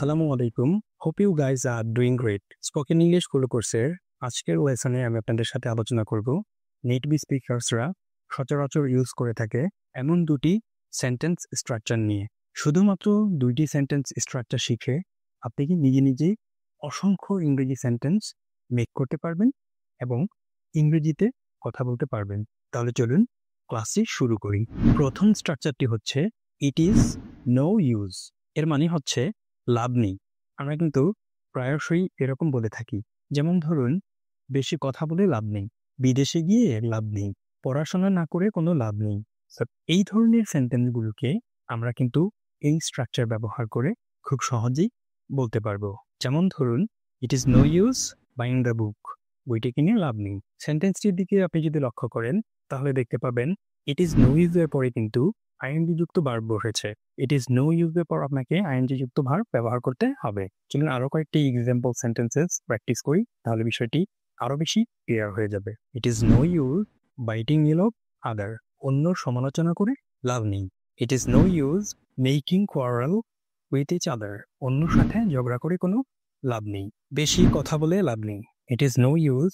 আসসালামু আলাইকুম। Hope you guys are doing great. Spoken English school কোর্সের আজকের লেসনে আমি আপনাদের সাথে আলোচনা করব নেটিভ স্পিকার্সরা সচরাচর ইউজ করে থাকে এমন দুটি সেন্টেন্স স্ট্রাকচার নিয়ে। শুধুমাত্র দুইটি সেন্টেন্স স্ট্রাকচার শিখে আপনি কি নিজে নিজেই অসংখ্য ইংরেজি সেন্টেন্স মেক করতে পারবেন এবং ইংরেজিতে কথা বলতে পারবেন। তাহলে চলুন ক্লাসটি শুরু করি। প্রথম স্ট্রাকচারটি হচ্ছে ইট ইজ নো ইউজ। এর মানে হচ্ছে লাভ নেই। আমরা কিন্তু প্রায়শই এরকম বলে থাকি, যেমন ধরুন বেশি কথা বলে লাভ নেই, বিদেশে গিয়ে লাভ নেই, পড়াশোনা না করে কোনো লাভ নেই। এই ধরনের সেন্টেন্সগুলোকে আমরা কিন্তু এই স্ট্রাকচার ব্যবহার করে খুব সহজেই বলতে পারবো। যেমন ধরুন it is no use buying the book. বইটি কিনে লাভ নেই। সেন্টেন্সটির দিকে আপনি যদি লক্ষ্য করেন তাহলে দেখতে পাবেন ইট ইজ নো ইউজের পরে কিন্তু আইএনজি যুক্ত ভার্ব বসেছে। ইট ইজ নো ইউজের পর আপনাকে আইএনজি যুক্ত ভার্ব ব্যবহার করতে হবে। চলুন আরো কয়েকটি এক্সাম্পল সেন্টেন্সেস প্র্যাকটিস করি, তাহলে বিষয়টি আরো বেশি ক্লিয়ার হয়ে যাবে। It is no use biting ill of other. অন্যর সমালোচনা করে লাভ নেই। It is no use making quarrel with each other. অন্যর সাথে ঝগড়া করে কোনো লাভ নেই। বেশি কথা বলে লাভ নেই। It is no use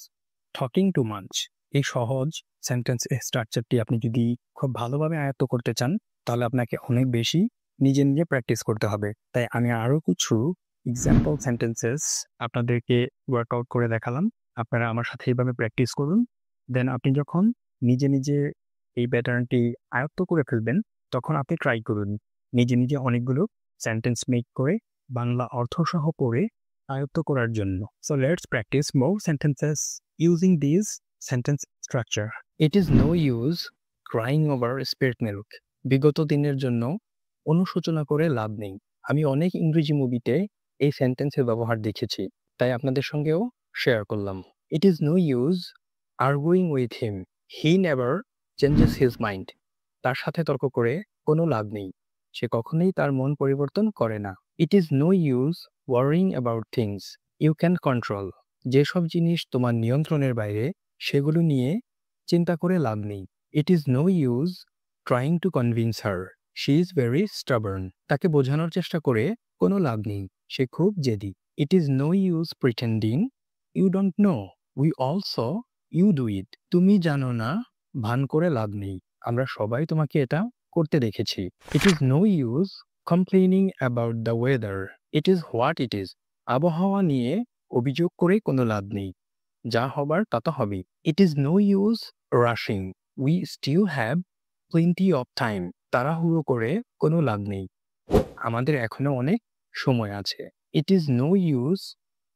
talking too much. এই সহজ সেন্টেন্স স্ট্রাকচারটি আপনি যদি খুব ভালোভাবে আয়ত্ত করতে চান তাহলে আপনাকে অনেক বেশি নিজে নিজে প্র্যাকটিস করতে হবে। তাই আমি আরও কিছু এক্সাম্পল সেন্টেন্সেস আপনাদেরকে ওয়ার্কআউট করে দেখালাম। আপনারা আমার সাথে এইভাবে প্র্যাকটিস করুন। দেন আপনি যখন নিজে নিজে এই প্যাটার্নটি আয়ত্ত করে ফেলবেন তখন আপনি ট্রাই করুন নিজে নিজে অনেকগুলো সেন্টেন্স মেক করে বাংলা অর্থসহ পড়ে আয়ত্ত করার জন্য। So let's practice more sentences using this sentence structure. It is no use crying over spilled milk. বিগত দিনের জন্য অনুশোচনা করে লাভ নেই। আমি অনেক ইংরেজি মুভিতে এই সেন্টেন্সের ব্যবহার দেখেছি, তাই আপনাদের সঙ্গেও শেয়ার করলাম। It is no use arguing with him. He never changes his mind. তার সাথে তর্ক করে কোনো লাভ নেই। সে কখনোই তার মন পরিবর্তন করে না। It is no use worrying about things you can control. যেসব জিনিস তোমার নিয়ন্ত্রণের বাইরে সেগুলো নিয়ে চিন্তা করে লাভ নেই। It is no use trying to convince her. She is very stubborn. তাকে বোঝানোর চেষ্টা করে কোনো লাভ নেই। সে খুব জেদি। It is no use pretending you don't know we all saw you do it. তুমি জানো না, ভান করে লাভ নেই। আমরা সবাই তোমাকে এটা করতে দেখেছি। It is no use complaining about the weather. It is what it is. আবহাওয়া নিয়ে অভিযোগ করে কোনো লাভ নেই। যা হবার তা তো হবেই। It is no use rushing we still have plenty of time. তাড়াহুড়ো করে কোনো লাভ নেই। আমাদের এখনো অনেক সময় আছে। It is no use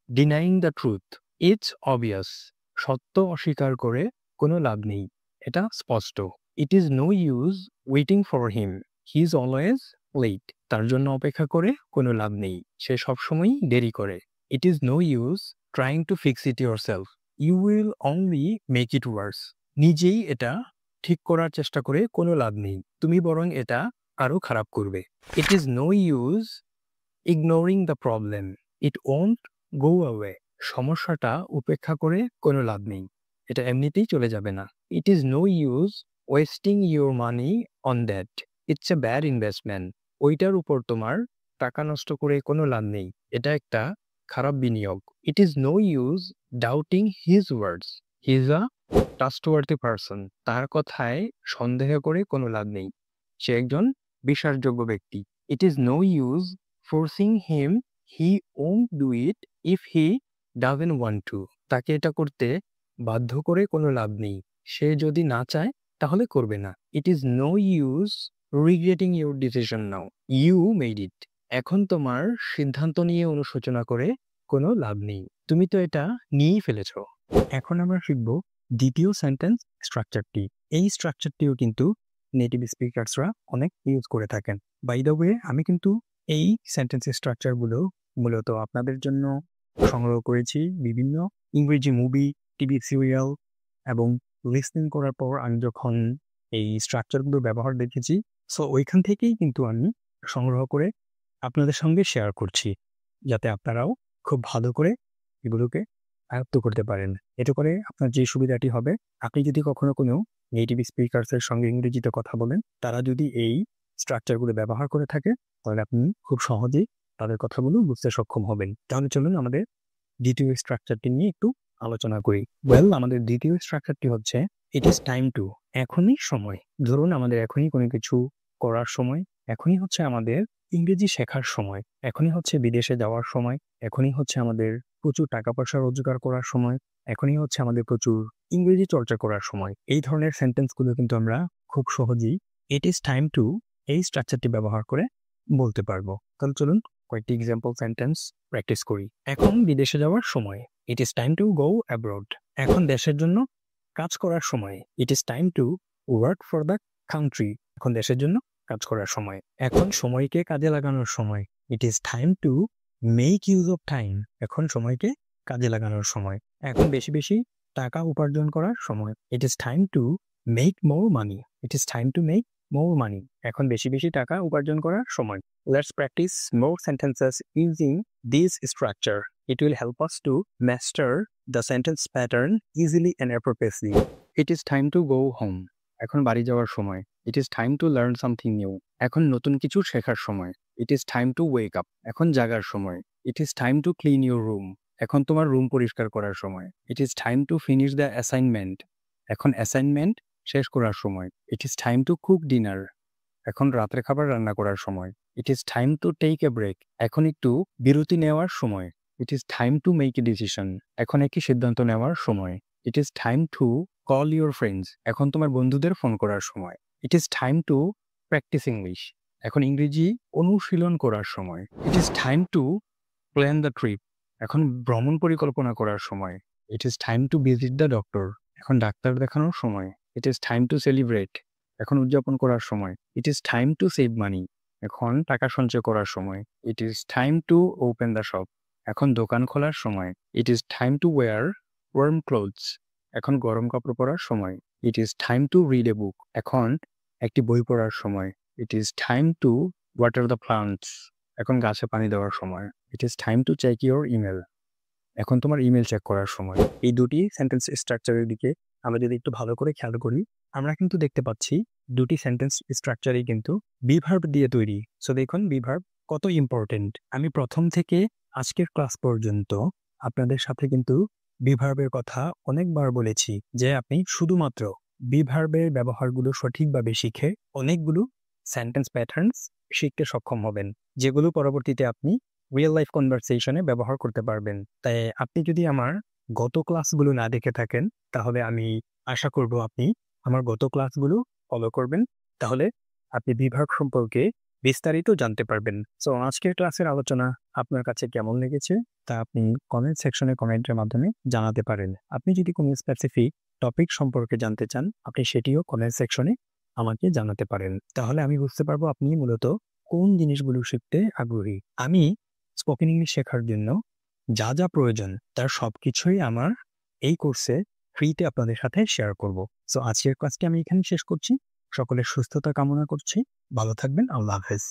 denying the truth it's obvious. সত্য অস্বীকার করে কোনো লাভ নেই, এটা স্পষ্ট। It is no use waiting for him he is always late. তার জন্য অপেক্ষা করে কোনো লাভ নেই, সে সবসময়ই দেরি করে। It is no use trying to fix it yourself you will only make it worse. নিজেই এটা ঠিক করার চেষ্টা করে কোনো লাভ নেই, তুমি বরং এটা আরো খারাপ করবে। It is no use ignoring the problem it won't go away. সমস্যাটা উপেক্ষা করে কোনো লাভ নেই, এটা এমনিতেই চলে যাবে না। It is no use wasting your money on that it's a bad investment. ওইটার উপর তোমার টাকা নষ্ট করে কোনো লাভ নেই, এটা একটা খারাপ বিনিয়োগ। It is no use doubting his words he is a trustworthy person. তার কথায় সন্দেহ করে কোনো লাভ নেই, সে একজন বিশ্বাসযোগ্য ব্যক্তি। It is no use forcing him he won't do it if he doesn't want to. তাকে এটা করতে বাধ্য করে কোনো লাভ নেই, সে যদি না চায় তাহলে করবে না। It is no use regretting your decision now you made it. এখন তোমার সিদ্ধান্ত নিয়ে অনুশোচনা করে কোনো লাভ নেই, তুমি তো এটা নিয়েই ফেলেছ। এখন আমরা শিখব দ্বিতীয় সেন্টেন্স স্ট্রাকচারটি। এই স্ট্রাকচারটিও কিন্তু নেটিভ স্পিকার্সরা অনেক ইউজ করে থাকেন। বাই দ্য ওয়ে, আমি কিন্তু এই সেন্টেন্স স্ট্রাকচারগুলো মূলত আপনাদের জন্য সংগ্রহ করেছি বিভিন্ন ইংরেজি মুভি, টিভি সিরিয়াল এবং লিসনিং করার পর আমি যখন এই স্ট্রাকচারগুলো ব্যবহার দেখেছি, সো ওইখান থেকেই কিন্তু আমি সংগ্রহ করে আপনাদের সঙ্গে শেয়ার করছি, যাতে আপনারাও খুব ভালো করে এগুলোকে আয়ত্ত করতে পারেন। এতে করে আপনার যে সুবিধাটি হবে, আপনি যদি কখনো কোনো নেটিভ স্পিকার্সের সঙ্গে ইংরেজিতে কথা বলেন, তারা যদি এই স্ট্রাকচারগুলো ব্যবহার করে থাকে তাহলে আপনি খুব সহজেই তাদের কথাগুলো বুঝতে সক্ষম হবেন। তাহলে চলুন আমাদের দ্বিতীয় স্ট্রাকচারটি নিয়ে একটু আলোচনা করি। আমাদের দ্বিতীয় স্ট্রাকচারটি হচ্ছে ইট ইজ টাইম টু। এখনই সময়। ধরুন আমাদের এখনই কোনো কিছু করার সময়, এখনই হচ্ছে আমাদের ইংরেজি শেখার সময়, এখনই হচ্ছে বিদেশে যাওয়ার সময়, এখনই হচ্ছে আমাদের প্রচুর টাকা পয়সা রোজগার করার সময়, এখনই হচ্ছে আমাদের প্রচুর ইংরেজি চর্চা করার সময়। এই ধরনের সেন্টেন্সগুলো কিন্তু আমরা খুব সহজেই ইট ইজ টাইম টু এই স্ট্রাকচারটি ব্যবহার করে বলতে পারবো। তাহলে চলুন কয়েকটি এক্সাম্পল সেন্টেন্স প্র্যাকটিস করি। এখন বিদেশে যাওয়ার সময়, it is time to go abroad. এখন দেশের জন্য কাজ করার সময়, it is time to work for the country. এখন দেশের জন্য কাজ করার সময়। এখন সময়কে কাজে লাগানোর সময়, it is time to make use of time. এখন সময়কে কাজে লাগানোর সময়। এখন বেশি বেশি টাকা উপার্জন করার সময়, it is time to make more money. It is time to make more money. এখন বেশি বেশি টাকা উপার্জন করার সময়। Let's practice more sentences using this structure. It will help us to master the sentence pattern easily and appropriately. It is time to go home. এখন বাড়ি যাওয়ার সময়। It is time to learn something new. এখন নতুন কিছু শেখার সময়। It is time to wake up. এখন জাগার সময়। It is time to clean your room. এখন তোমার রুম পরিষ্কার করার সময়। It is time to finish the assignment. এখন অ্যাসাইনমেন্ট শেষ করার সময়। It is time to cook dinner. এখন রাতের খাবার রান্না করার সময়। It is time to take a break. এখন একটু বিরতি নেওয়ার সময়। It is time to make a decision. এখন একটি সিদ্ধান্ত নেওয়ার সময়। It is time to call your friends. এখন তোমার বন্ধুদের ফোন করার সময়। It is time to practice English. এখন ইংরেজি অনুশীলন করার সময়। It is time to plan the trip. এখন ভ্রমণ পরিকল্পনা করার সময়। It is time to visit the doctor. এখন ডাক্তার দেখানোর সময়। It is time to celebrate. এখন উদযাপন করার সময়। It is time to save money. এখন টাকা সঞ্চয় করার সময়। It is time to open the shop. এখন দোকান খোলার সময়। It is time to wear warm clothes. এখন গরম কাপড় পরার সময়। It is time to read a book. এখন একটি বই পড়ার সময়। It is time to water the plants. এখন গাছে পানি দেওয়ার সময়। It is time to check your email. এখন তোমার ইমেল চেক করার সময়। এই দুটি সেন্টেন্স স্ট্রাকচারের দিকে আমরা যদি একটু ভালো করে খেয়াল করি, আমরা কিন্তু দেখতে পাচ্ছি দুটি সেন্টেন্স স্ট্রাকচারই কিন্তু বিভার্ব দিয়ে তৈরি। সো দেখুন বিভার্ব কত ইম্পর্টেন্ট। আমি প্রথম থেকে আজকের ক্লাস পর্যন্ত আপনাদের সাথে কিন্তু বিভার্বের কথা অনেকবার বলেছি যে আপনি শুধুমাত্র বিভার্বের ব্যবহারগুলো সঠিকভাবে শিখে অনেকগুলো সেন্টেন্স প্যাটার্নস শিখতে সক্ষম হবেন, যেগুলো পরবর্তীতে আপনি রিয়েল লাইফ কনভারসেশনে ব্যবহার করতে পারবেন। তাই আপনি যদি আমার গত ক্লাসগুলো না দেখে থাকেন, তাহলে আমি আশা করব আপনি আমার গত ক্লাসগুলো ফলো করবেন, তাহলে আপনি বিভাগ সম্পর্কে বিস্তারিত জানতে পারবেন। সো আজকের ক্লাসের আলোচনা আপনার কাছে কেমন লেগেছে তা আপনি কমেন্ট সেকশনে কমেন্টের মাধ্যমে জানাতে পারেন। আপনি যদি কোনো স্পেসিফিক টপিক সম্পর্কে জানতে চান, আপনি সেটিও কমেন্ট সেকশনে আমাকে জানাতে পারেন। তাহলে আমি বুঝতে পারবো আপনি মূলত কোন জিনিসগুলো শিখতে আগ্রহী। আমি স্পোকেন ইংলিশ শেখার জন্য যা যা প্রয়োজন তার সবকিছুই আমার এই কোর্সে ফ্রিতে আপনাদের সাথে শেয়ার করব। সো আজকের ক্লাসটি আমি এখানে শেষ করছি। সকলের সুস্থতা কামনা করছি। ভালো থাকবেন। আল্লাহ হাফেজ।